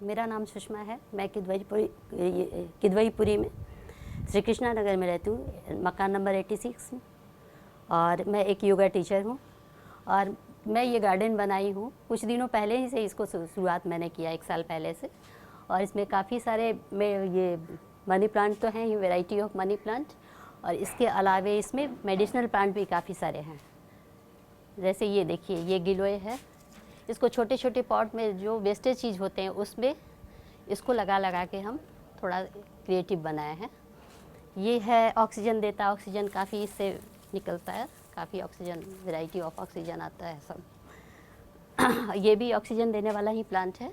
मेरा नाम सुषमा है। मैं किदवईपुरी में श्री कृष्णा नगर में रहती हूँ, मकान नंबर 86 में। और मैं एक योगा टीचर हूँ और मैं ये गार्डन बनाई हूँ कुछ दिनों पहले ही से। इसको शुरुआत मैंने किया 1 साल पहले से। और इसमें काफ़ी सारे ये मनी प्लांट तो हैं ही, वैरायटी ऑफ मनी प्लांट। और इसके अलावे इसमें मेडिसिनल प्लांट भी काफ़ी सारे हैं। जैसे ये देखिए, ये गिलोय है। इसको छोटे छोटे पॉट में जो वेस्टेज चीज़ होते हैं उसमें इसको लगा के हम थोड़ा क्रिएटिव बनाए हैं। ये है ऑक्सीजन देता है, ऑक्सीजन काफ़ी इससे निकलता है, काफ़ी ऑक्सीजन, वैरायटी ऑफ ऑक्सीजन आता है सब। ये भी ऑक्सीजन देने वाला ही प्लांट है।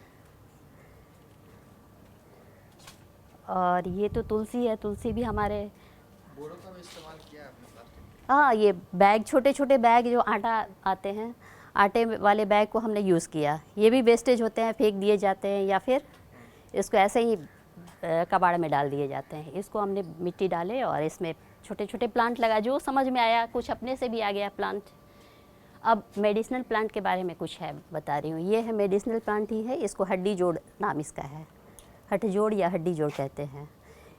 और ये तो तुलसी है। तुलसी भी हमारे बोरों का भी इस्तेमाल किया है आपने प्लास्टिक? हाँ, ये बैग, छोटे छोटे बैग जो आटा आते हैं, आटे वाले बैग को हमने यूज़ किया। ये भी वेस्टेज होते हैं, फेंक दिए जाते हैं या फिर इसको ऐसे ही कबाड़ में डाल दिए जाते हैं। इसको हमने मिट्टी डाले और इसमें छोटे छोटे प्लांट लगा, जो समझ में आया, कुछ अपने से भी आ गया प्लांट। अब मेडिसिनल प्लांट के बारे में कुछ है बता रही हूँ। ये है मेडिसिनल प्लांट ही है। इसको हड्डी जोड़ नाम इसका है, हठजोड़ या हड्डी जोड़ कहते हैं।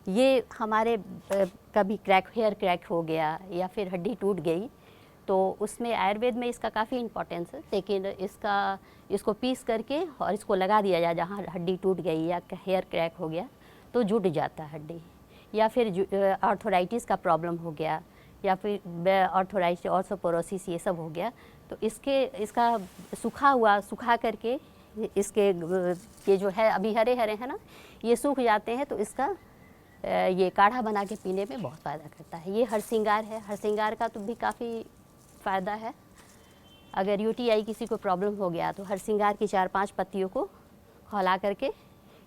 ये हमारे कभी हेयर क्रैक हो गया या फिर हड्डी टूट गई तो उसमें आयुर्वेद में इसका काफ़ी इम्पोर्टेंस है। लेकिन इसको पीस करके और इसको लगा दिया जाए जहाँ हड्डी टूट गई या हेयर क्रैक हो गया तो जुट जाता है हड्डी। या फिर आर्थराइटिस का प्रॉब्लम हो गया या फिर आर्थराइटिस, ऑर्थोपोरोसिस, ये सब हो गया तो इसका सुखा करके इसके ये जो है अभी हरे हरे हैं ना, ये सूख जाते हैं तो इसका ये काढ़ा बना के पीने में बहुत फ़ायदा करता है। ये हरसिंगार है। हरसिंगार का तो भी काफ़ी फ़ायदा है। अगर यूटीआई किसी को प्रॉब्लम हो गया तो हरसिंगार की 4-5 पत्तियों को खौला करके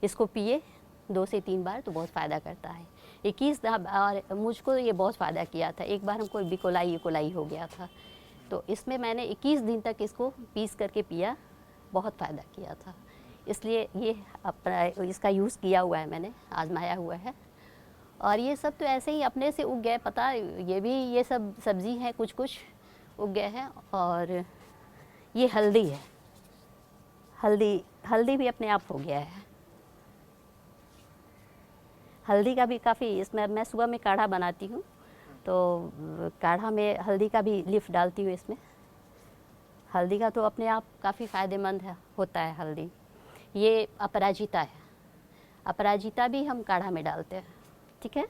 इसको पिए 2 से 3 बार तो बहुत फ़ायदा करता है। 21 और मुझको ये बहुत फ़ायदा किया था। एक बार हमको बिकोलाई हो गया था तो इसमें मैंने 21 दिन तक इसको पीस करके पिया, बहुत फ़ायदा किया था। इसलिए ये इसका यूज़ किया हुआ है, मैंने आजमाया हुआ है। और ये सब तो ऐसे ही अपने से उग गए, पता ये सब सब्ज़ी हैं, कुछ कुछ उग गए हैं। और ये हल्दी है। हल्दी भी अपने आप हो गया है। हल्दी का भी काफ़ी, इसमें मैं सुबह में काढ़ा बनाती हूँ तो काढ़ा में हल्दी का भी लीफ डालती हूँ इसमें। हल्दी का तो अपने आप काफ़ी फ़ायदेमंद होता है हल्दी। ये अपराजिता है। अपराजिता भी हम काढ़ा में डालते हैं, ठीक है।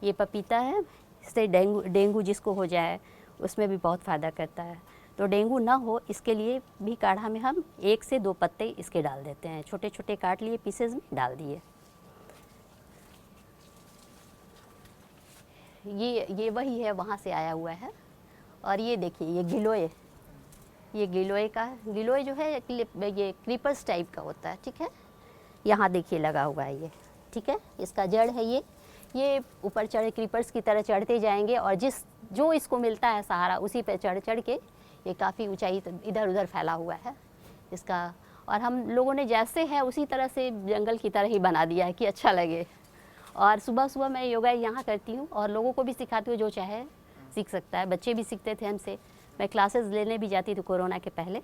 ये पपीता है। इससे डेंगू जिसको हो जाए उसमें भी बहुत फ़ायदा करता है। तो डेंगू ना हो इसके लिए भी काढ़ा में हम 1 से 2 पत्ते इसके डाल देते हैं, छोटे छोटे काट लिए, पीसेज में डाल दिए। ये वही है, वहाँ से आया हुआ है। और ये देखिए, ये गिलोय, ये गिलोय जो है ये क्रीपर्स टाइप का होता है, ठीक है। यहाँ देखिए लगा हुआ है ये, ठीक है। इसका जड़ है ये ऊपर चढ़े, क्रीपर्स की तरह चढ़ते जाएंगे और जो इसको मिलता है सहारा उसी पे चढ़ के ये काफ़ी ऊंचाई इधर उधर फैला हुआ है इसका। और हम लोगों ने जैसे है उसी तरह से जंगल की तरह ही बना दिया है कि अच्छा लगे। और सुबह सुबह मैं योगा यहाँ करती हूँ और लोगों को भी सिखाती हूँ, जो चाहे सीख सकता है। बच्चे भी सीखते थे हमसे। मैं क्लासेस लेने भी जाती थी कोरोना के पहले।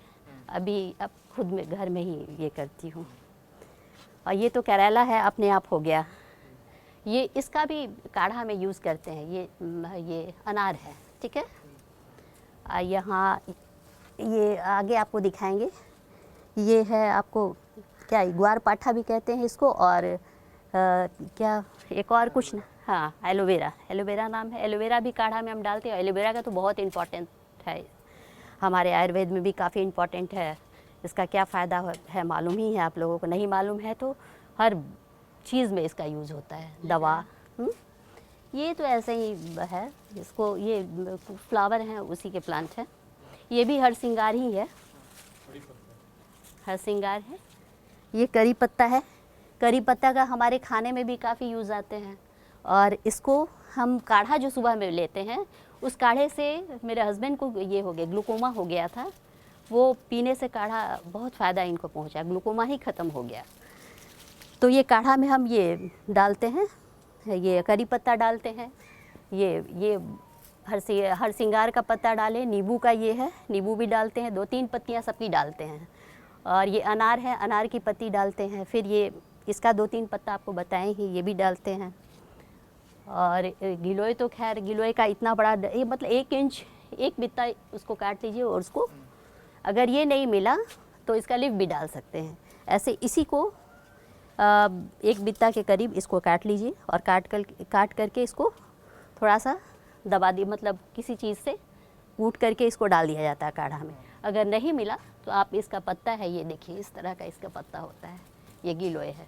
अब खुद में घर में ही ये करती हूँ। और ये तो करेला है, अपने आप हो गया। ये इसका भी काढ़ा में यूज़ करते हैं। ये अनार है, ठीक है। यहाँ ये आगे आपको दिखाएंगे। ये है, आपको क्या ग्वार पाठा भी कहते हैं इसको। और क्या एक और कुछ ना, हाँ, एलोवेरा नाम है। एलोवेरा भी काढ़ा में हम डालते हैं। एलोवेरा का तो बहुत इम्पोर्टेंट है, हमारे आयुर्वेद में भी काफ़ी इम्पोर्टेंट है। इसका क्या फ़ायदा है मालूम ही है आप लोगों को। नहीं मालूम है तो हर चीज़ में इसका यूज़ होता है, दवा। ये तो ऐसे ही है। इसको ये फ्लावर हैं उसी के प्लांट है। ये भी हरसिंगार ही है, हरसिंगार है। ये करी पत्ता है। करी पत्ता का हमारे खाने में भी काफ़ी यूज़ आते हैं। और इसको हम काढ़ा जो सुबह में लेते हैं, उस काढ़े से मेरे हस्बैंड को ये हो गया, ग्लूकोमा हो गया था। वो पीने से काढ़ा बहुत फ़ायदा इनको पहुंचा, ग्लूकोमा ही ख़त्म हो गया। तो ये काढ़ा में हम ये डालते हैं, ये करी पत्ता डालते हैं, ये हरसिंगार का पत्ता डालें, नींबू का ये है, नींबू भी डालते हैं, 2-3 पत्तियां सबकी डालते हैं। और ये अनार है, अनार की पत्ती डालते हैं। फिर ये इसका 2-3 पत्ता आपको बताए ही, ये भी डालते हैं। और गिलोय तो खैर गिलोय का इतना बड़ा ये मतलब 1 इंच एक बित्ता उसको काट लीजिए और उसको अगर ये नहीं मिला तो इसका लीफ भी डाल सकते हैं। ऐसे इसी को 1 बित्ता के करीब इसको काट लीजिए और काट करके इसको थोड़ा सा दबा दिए, मतलब किसी चीज़ से कूट करके इसको डाल दिया जाता है काढ़ा में। अगर नहीं मिला तो आप इसका पत्ता है, ये देखिए इस तरह का इसका पत्ता होता है, ये गिलोय है।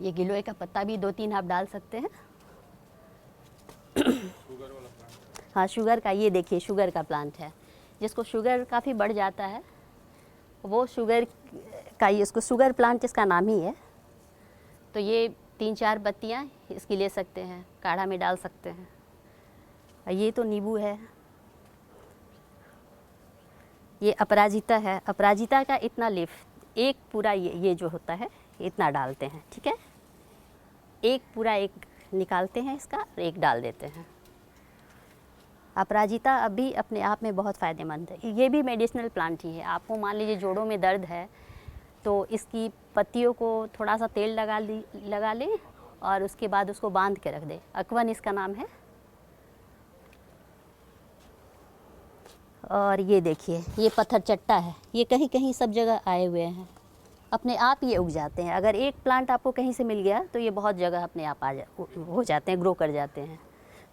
ये गिलोय का पत्ता भी 2-3 आप डाल सकते हैं। हाँ, शुगर का, ये देखिए शुगर का प्लांट है। जिसको शुगर काफ़ी बढ़ जाता है वो शुगर का, ये इसको शुगर प्लांट इसका नाम ही है। तो ये 3-4 पत्तियाँ इसकी ले सकते हैं, काढ़ा में डाल सकते हैं। ये तो नींबू है, ये अपराजिता है। अपराजिता का इतना लीफ, एक पूरा ये जो होता है इतना डालते हैं, ठीक है। एक पूरा एक निकालते हैं इसका और एक डाल देते हैं। अपराजिता अभी अपने आप में बहुत फ़ायदेमंद है। ये भी मेडिसिनल प्लांट ही है। आपको मान लीजिए जोड़ों में दर्द है तो इसकी पत्तियों को थोड़ा सा तेल लगा लें और उसके बाद उसको बांध के रख दें। अकवन इसका नाम है। और ये देखिए ये पत्थर चट्टा है, ये कहीं कहीं सब जगह आए हुए हैं, अपने आप ये उग जाते हैं। अगर एक प्लांट आपको कहीं से मिल गया तो ये बहुत जगह अपने आप हो जाते हैं, ग्रो कर जाते हैं।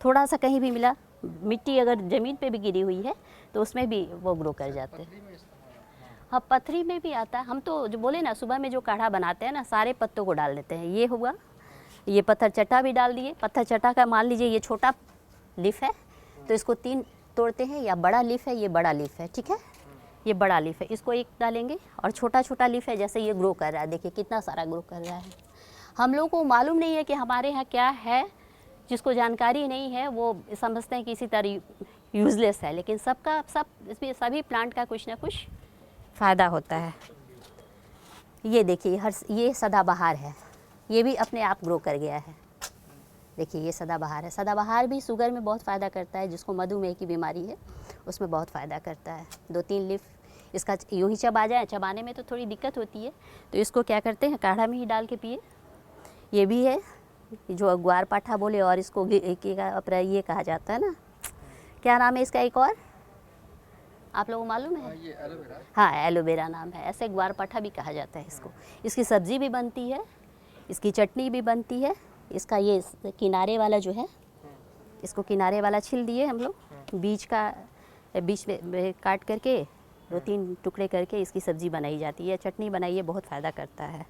थोड़ा सा कहीं भी मिला, मिट्टी अगर ज़मीन पे भी गिरी हुई है तो उसमें भी वो ग्रो कर जाते हैं। हाँ, पथरी में भी आता है। हम तो जो बोले ना सुबह में जो काढ़ा बनाते हैं ना, सारे पत्तों को डाल देते हैं। ये हुआ, ये पत्थर चट्टा भी डाल दिए। पत्थर चट्टा का मान लीजिए ये छोटा लीफ है तो इसको 3 तोड़ते हैं, या बड़ा लीफ है, ये बड़ा लीफ है, ठीक है। ये बड़ा लीफ है, इसको एक डालेंगे। और छोटा छोटा लीफ है, जैसे ये ग्रो कर रहा है, देखिए कितना सारा ग्रो कर रहा है। हम लोगों को मालूम नहीं है कि हमारे यहाँ क्या है, जिसको जानकारी नहीं है वो समझते हैं कि इसी तरह यूज़लेस है, लेकिन इसमें सभी प्लांट का कुछ ना कुछ फ़ायदा होता है। ये देखिए ये सदाबहार है, ये भी अपने आप ग्रो कर गया है। देखिए ये सदाबहार है। सदाबहार भी शुगर में बहुत फ़ायदा करता है, जिसको मधुमेह की बीमारी है उसमें बहुत फ़ायदा करता है। 2-3 लीफ इसका यूँ ही चबा जाए, चबाने में तो थोड़ी दिक्कत होती है, तो इसको क्या करते हैं काढ़ा में ही डाल के पिए। ये भी है जो ग्वार पाठा बोले, और इसको ये कहा जाता है ना, क्या नाम है इसका एक और, आप लोगों को मालूम है? ये एलोवेरा। हाँ, एलोवेरा नाम है। ऐसे ग्वार पाठा भी कहा जाता है इसको। इसकी सब्ज़ी भी बनती है, इसकी चटनी भी बनती है। इसका ये किनारे वाला जो है, इसको किनारे वाला छिल दिए हम लोग, बीच में काट करके 2-3 टुकड़े करके इसकी सब्ज़ी बनाई जाती है, चटनी बनाइए, बहुत फ़ायदा करता है।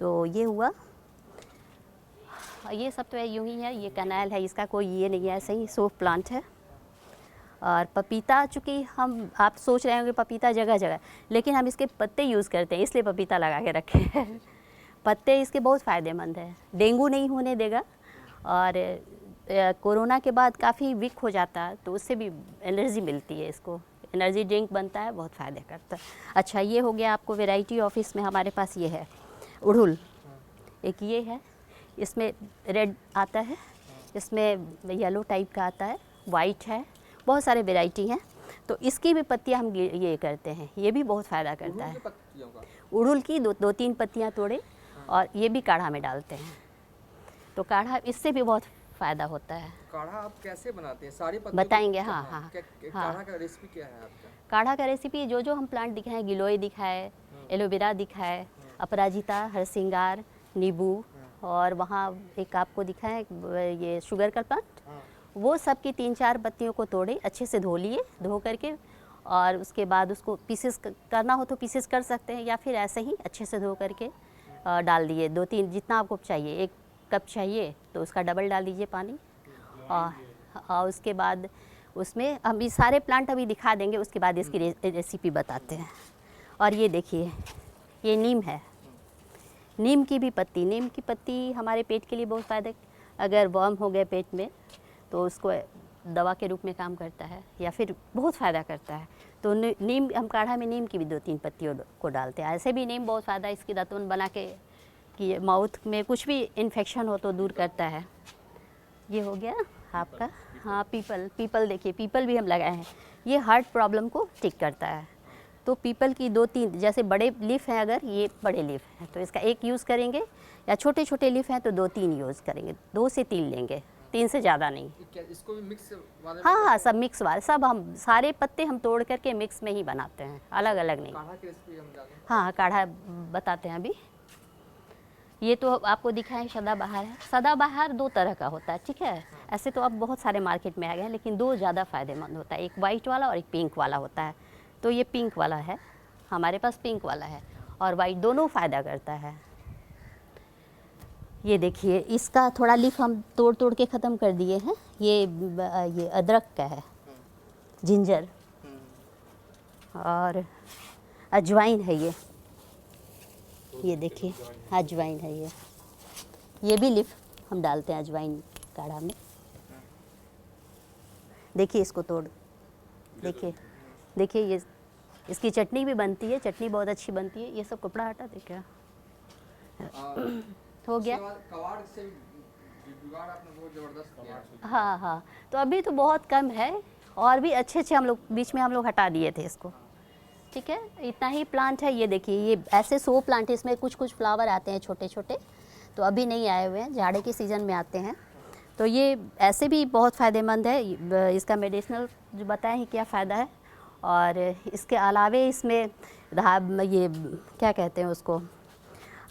तो ये हुआ। ये सब तो यूँ ही है। ये कनाल है, इसका कोई ये नहीं है, ऐसे ही सोफ प्लांट है। और पपीता, चूँकि आप सोच रहे होंगे पपीता जगह जगह, लेकिन हम इसके पत्ते यूज़ करते हैं, इसलिए पपीता लगा के रखे हैं। पत्ते इसके बहुत फ़ायदेमंद है, डेंगू नहीं होने देगा। और कोरोना के बाद काफ़ी वीक हो जाता है तो उससे भी एनर्जी मिलती है, इसको एनर्जी ड्रिंक बनता है, बहुत फ़ायदा करता है। अच्छा, ये हो गया आपको वैरायटी ऑफिस में हमारे पास ये है उड़हुल, एक ये है, इसमें रेड आता है, इसमें येलो टाइप का आता है, वाइट है, बहुत सारे वैरायटी हैं। तो इसकी भी पत्तियां हम ये करते हैं, ये भी बहुत फ़ायदा करता है। उड़हुल की 2-3 पत्तियां तोड़े और ये भी काढ़ा में डालते हैं, तो काढ़ा इससे भी बहुत फ़ायदा होता है। काढ़ा आप कैसे बनाते हैं? सारी पत्तियों बताएंगे। को- हाँ। काढ़ा का रेसिपी क्या है आपका? काढ़ा का रेसिपी जो हम प्लांट दिखाए, गिलोय दिखाए, एलोवेरा दिखाए, अपराजिता, हरसिंगार, नींबू, और वहाँ एक आपको दिखाए ये शुगर का प्लांट, वो सब की 3-4 पत्तियों को तोड़े, अच्छे से धो लिए, धो करके, और उसके बाद उसको पीसेस करना हो तो पीसेस कर सकते हैं, या फिर ऐसे ही अच्छे से धो करके डाल दिए। 2-3 जितना आपको चाहिए, 1 कप चाहिए तो उसका डबल डाल दीजिए पानी। और उसके बाद उसमें हम ये सारे प्लांट अभी दिखा देंगे, उसके बाद इसकी रेसिपी बताते हैं। और ये देखिए ये नीम है, नीम की पत्ती हमारे पेट के लिए बहुत फ़ायदा, अगर वर्म हो गए पेट में तो उसको दवा के रूप में काम करता है, या फिर बहुत फ़ायदा करता है। तो नीम, हम काढ़ा में नीम की भी 2-3 पत्तियों को डालते हैं। ऐसे भी नीम बहुत फ़ायदा, इसकी दातुन बना के कि माउथ में कुछ भी इन्फेक्शन हो तो दूर करता है। ये हो गया आपका। हाँ, पीपल देखिए, पीपल भी हम लगाए हैं, ये हार्ट प्रॉब्लम को ठीक करता है। तो पीपल की 2-3 जैसे बड़े लीफ हैं, अगर ये बड़े लीफ हैं तो इसका एक यूज़ करेंगे, या छोटे छोटे लीफ हैं तो 2-3 यूज़ करेंगे, 2 से 3 लेंगे, 3 से ज़्यादा नहीं। इसको भी मिक्स वाले हाँ हाँ, सब मिक्स वाले, सब हम सारे पत्ते हम तोड़ करके मिक्स में ही बनाते हैं, अलग अलग नहीं। काढ़ा की रेसिपी हम जानें। हाँ, काढ़ा बताते हैं अभी। ये तो आपको दिखाएं सदाबहार है। सदाबहार 2 तरह का होता है, ठीक है। ऐसे तो अब बहुत सारे मार्केट में आ गए हैं, लेकिन 2 ज़्यादा फ़ायदेमंद होता है, एक वाइट वाला और एक पिंक वाला होता है। तो ये पिंक वाला है, हमारे पास पिंक वाला है, और वाइट, दोनों फ़ायदा करता है। ये देखिए, इसका थोड़ा लीफ हम तोड़ तोड़ के ख़त्म कर दिए हैं। ये अदरक का है, जिंजर और अजवाइन है ये देखिए, अजवाइन है ये भी लीफ हम डालते हैं अजवाइन काढ़ा में। देखिए इसको तोड़, देखिए ये इसकी चटनी भी बनती है, चटनी बहुत अच्छी बनती है। ये सब कपड़ा हटा दे क्या, हो गया। कवाड़ से जुगाड़ आपने बहुत ज़बरदस्त किया। हाँ हाँ, तो अभी तो बहुत कम है, और भी अच्छे अच्छे हम लोग बीच में हम लोग हटा दिए थे इसको, ठीक है। इतना ही प्लांट है। ये देखिए, ये ऐसे 100 प्लांट है, इसमें कुछ कुछ फ्लावर आते हैं छोटे छोटे, तो अभी नहीं आए हुए हैं, जाड़े के सीज़न में आते हैं। तो ये ऐसे भी बहुत फ़ायदेमंद है, इसका मेडिसिनल जो बताएं क्या फ़ायदा है। और इसके अलावे इसमें ये क्या कहते हैं उसको,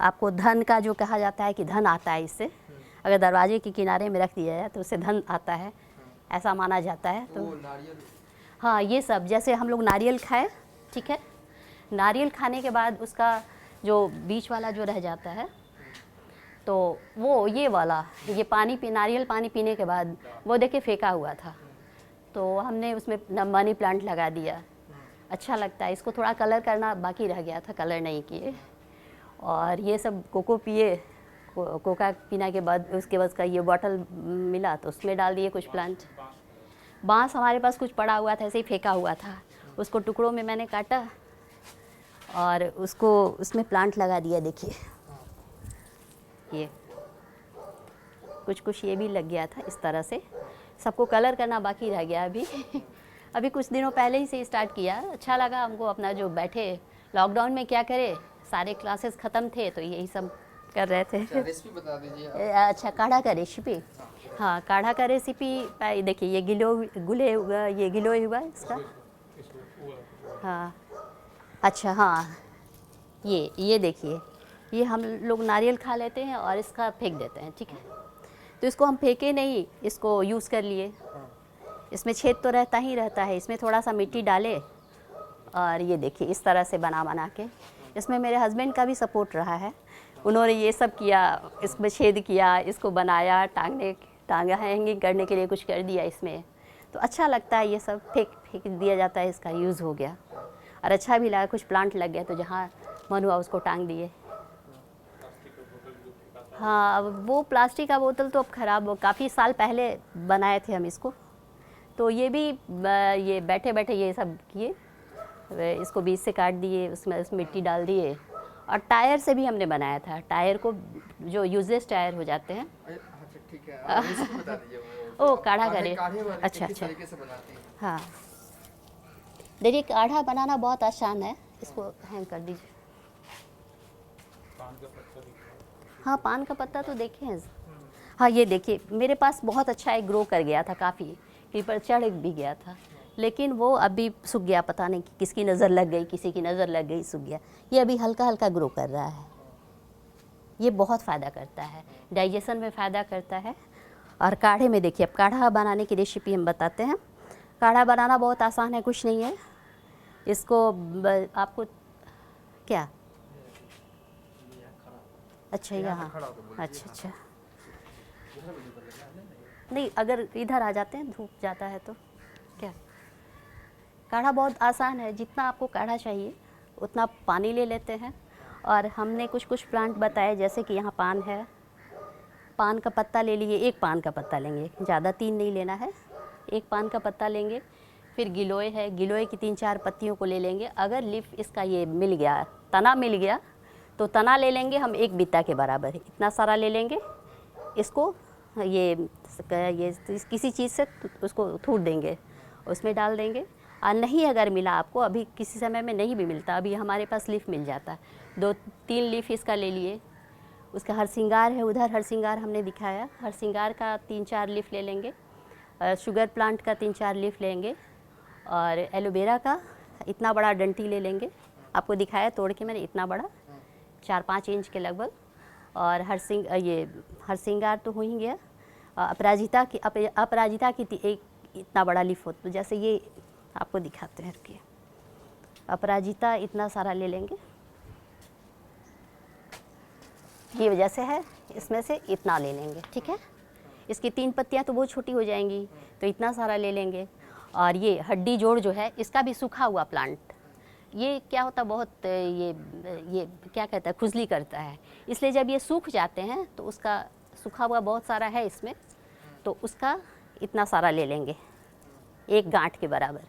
आपको धन का जो कहा जाता है कि धन आता है इससे, अगर दरवाजे के किनारे में रख दिया जाए तो उससे धन आता है, ऐसा माना जाता है। तो नारियल, हाँ, ये सब जैसे हम लोग नारियल खाएं, ठीक है, नारियल खाने के बाद उसका जो बीच वाला जो रह जाता है, तो वो ये वाला, ये नारियल पानी पीने के बाद वो देखिए फेंका हुआ था, तो हमने उसमें मनी प्लांट लगा दिया। अच्छा लगता है। इसको थोड़ा कलर करना बाकी रह गया था, कलर नहीं किए। और ये सब कोको पिए, कोका पीने के बाद उसके बाद का ये बॉटल मिला तो उसमें डाल दिए कुछ प्लांट। बांस हमारे पास कुछ पड़ा हुआ था, ऐसे ही फेंका हुआ था, उसको टुकड़ों में मैंने काटा और उसको उसमें प्लांट लगा दिया। देखिए ये कुछ कुछ ये भी लग गया था इस तरह से। सबको कलर करना बाकी रह गया अभी अभी कुछ दिनों पहले ही से स्टार्ट किया। अच्छा लगा हमको, अपना जो बैठे लॉकडाउन में क्या करे, सारे क्लासेस ख़त्म थे तो यही सब कर रहे थे। रेसिपी बता दीजिए। अच्छा, काढ़ा का रेसिपी। हाँ, काढ़ा का रेसिपी देखिए, ये गिलोय हुआ इसका। हाँ, अच्छा, हाँ, ये देखिए, ये हम लोग नारियल खा लेते हैं और इसका फेंक देते हैं, ठीक है। तो इसको हम फेंके नहीं, इसको यूज़ कर लिए। इसमें छेद तो रहता ही रहता है, इसमें थोड़ा सा मिट्टी डाले और ये देखिए इस तरह से बना के। इसमें मेरे हस्बैंड का भी सपोर्ट रहा है, उन्होंने ये सब किया, इसमें छेद किया, इसको बनाया, टांगा हैंगिंग करने के लिए कुछ कर दिया इसमें। तो अच्छा लगता है, ये सब फेंक दिया जाता है, इसका यूज़ हो गया और अच्छा भी लगा। कुछ प्लांट लग गया तो जहाँ मन हुआ उसको टांग दिए। हाँ, अब वो प्लास्टिक का बोतल तो अब ख़राब, काफ़ी साल पहले बनाए थे हम इसको। तो ये भी ये बैठे बैठे ये सब किए, इसको बीच से काट दिए, उसमें मिट्टी डाल दिए। और टायर से भी हमने बनाया था, टायर को जो यूजलेस टायर हो जाते हैं। अच्छा, ठीक है, रेसिपी बता दीजिए। ओ, काढ़ा करे, अच्छा किस तरीके से बनाते हैं? हाँ, देखिए काढ़ा बनाना बहुत आसान है। इसको हैंग कर दीजिए। हाँ, पान का पत्ता तो देखे हैं। हाँ, ये देखिए मेरे पास बहुत अच्छा एक ग्रो कर गया था, काफ़ी पीपर चढ़ भी गया था, लेकिन वो अभी सूख गया। पता नहीं किसकी नज़र लग गई, किसी की नज़र लग गई, सूख गया। ये अभी हल्का हल्का ग्रो कर रहा है। ये बहुत फ़ायदा करता है, डाइजेशन में फ़ायदा करता है। और काढ़े में देखिए, अब काढ़ा बनाने की रेसिपी हम बताते हैं। काढ़ा बनाना बहुत आसान है, कुछ नहीं है। इसको आपको क्या, अच्छा यहाँ, अच्छा, नहीं, अगर इधर आ जाते हैं, धूप जाता है तो क्या। काढ़ा बहुत आसान है, जितना आपको काढ़ा चाहिए उतना पानी ले लेते हैं। और हमने कुछ कुछ प्लांट बताए, जैसे कि यहाँ पान है, पान का पत्ता ले लिए, एक पान का पत्ता लेंगे, ज़्यादा 3 नहीं लेना है, एक पान का पत्ता लेंगे। फिर गिलोय है, गिलोय की 3-4 पत्तियों को ले लेंगे। अगर लीफ इसका ये मिल गया, तना मिल गया, तो तना ले लेंगे हम 1 बित्ता के बराबर, इतना सारा ले लेंगे। इसको ये किसी चीज़ से उसको थूट देंगे, उसमें डाल देंगे। नहीं अगर मिला आपको, अभी किसी समय में नहीं भी मिलता, अभी हमारे पास लीफ मिल जाता है। 2-3 लीफ इसका ले लिए। उसका हरसिंगार है, उधर हरसिंगार हमने दिखाया, हरसिंगार का 3-4 लीफ ले लेंगे। शुगर प्लांट का 3-4 लीफ लेंगे। और एलोवेरा का इतना बड़ा डंटी ले लेंगे, आपको दिखाया तोड़ के मैंने, इतना बड़ा 4-5 इंच के लगभग। और हरसिंगार तो हो ही गया। अपराजिता की एक इतना बड़ा लीफ हो, तो जैसे ये आपको दिखाते हैं, रुकिए। अपराजिता इतना सारा ले लेंगे, ये वजह से है, इसमें से इतना ले लेंगे, ठीक है। इसकी 3 पत्तियां तो बहुत छोटी हो जाएंगी, तो इतना सारा ले लेंगे। और ये हड्डी जोड़ जो है, इसका भी सूखा हुआ प्लांट, ये क्या होता है, बहुत ये क्या कहता है, खुजली करता है, इसलिए जब ये सूख जाते हैं तो उसका सूखा हुआ बहुत सारा है इसमें, तो उसका इतना सारा ले लेंगे, 1 गांठ के बराबर,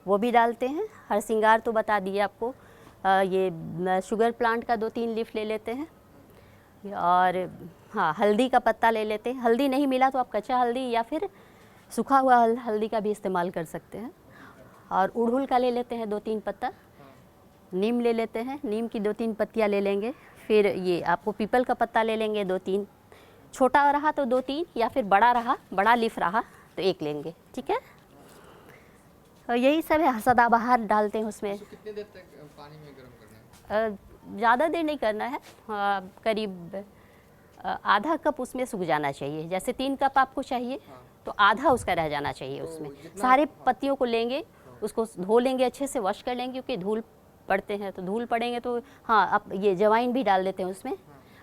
वो भी डालते हैं। हरसिंगार तो बता दिए आपको। ये शुगर प्लांट का 2-3 लीफ ले लेते हैं। और हाँ, हल्दी का पत्ता ले लेते हैं। हल्दी नहीं मिला तो आप कच्चा हल्दी या फिर सूखा हुआ हल्दी का भी इस्तेमाल कर सकते हैं। और उड़हुल का ले लेते हैं 2-3 पत्ता। नीम ले लेते हैं, नीम की 2-3 पत्तियाँ ले लेंगे। फिर ये आपको पीपल का पत्ता ले लेंगे 2-3, छोटा रहा तो 2-3, या फिर बड़ा लीफ रहा तो 1 लेंगे, ठीक है। और यही सब है। सदाबहार डालते हैं उसमें। इसको कितने देर तक पानी में गर्म करना है? ज़्यादा देर नहीं करना है, करीब आधा कप उसमें सूख जाना चाहिए। जैसे 3 कप आपको चाहिए तो आधा उसका रह जाना चाहिए उसमें। सारे पत्तियों को लेंगे, उसको धो लेंगे, अच्छे से वॉश कर लेंगे, क्योंकि धूल पड़ते हैं, तो धूल पड़ेंगे तो हाँ, आप ये जवाइन भी डाल देते हैं उसमें।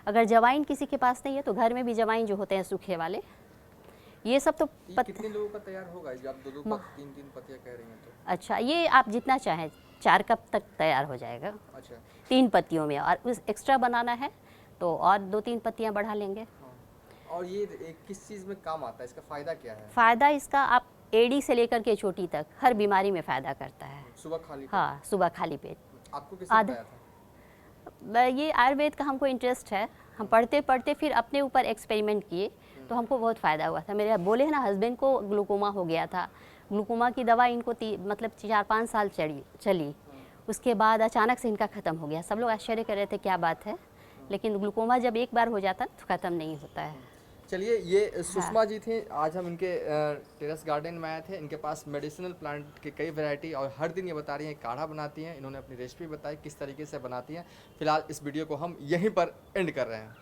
अगर जवाइन किसी के पास नहीं है तो घर में भी जवाइन जो होते हैं सूखे वाले, ये सब तो कितने लोगों का तैयार होगा? जो आप 2-2 पत्ती 3-3 पत्तियाँ कह रही हैं तो। अच्छा, ये आप जितना चाहें, 4 कप तक तैयार हो जाएगा। अच्छा, 3 पत्तियों में। और उस एक्स्ट्रा बनाना है तो और 2-3 पत्तियाँ बढ़ा लेंगे। हाँ। और ये किस चीज़ में काम आता है? इसका फ़ायदा क्या है? फ़ायदा इसका, आप एड़ी से लेकर के चोटी तक हर बीमारी में फ़ायदा करता है। सुबह खाली पेट? हाँ, सुबह खाली पेट। आपको किसने बताया था? ये आयुर्वेद का हमको इंटरेस्ट है, हम पढ़ते पढ़ते फिर अपने ऊपर एक्सपेरिमेंट किए, तो हमको बहुत फ़ायदा हुआ था। मेरे बोले हैं ना, हस्बैंड को ग्लूकोमा हो गया था। ग्लूकोमा की दवा इनको मतलब 4-5 साल चली। उसके बाद अचानक से इनका ख़त्म हो गया। सब लोग आश्चर्य कर रहे थे क्या बात है, लेकिन ग्लूकोमा जब एक बार हो जाता तो ख़त्म नहीं होता है। चलिए, ये सुषमा जी थे। आज हम इनके टेरेस गार्डन में आए थे। इनके पास मेडिसिनल प्लांट की कई वैरायटी, और हर दिन ये बता रही हैं काढ़ा बनाती हैं। इन्होंने अपनी रेसिपी बताई किस तरीके से बनाती हैं। फिलहाल इस वीडियो को हम यहीं पर एंड कर रहे हैं।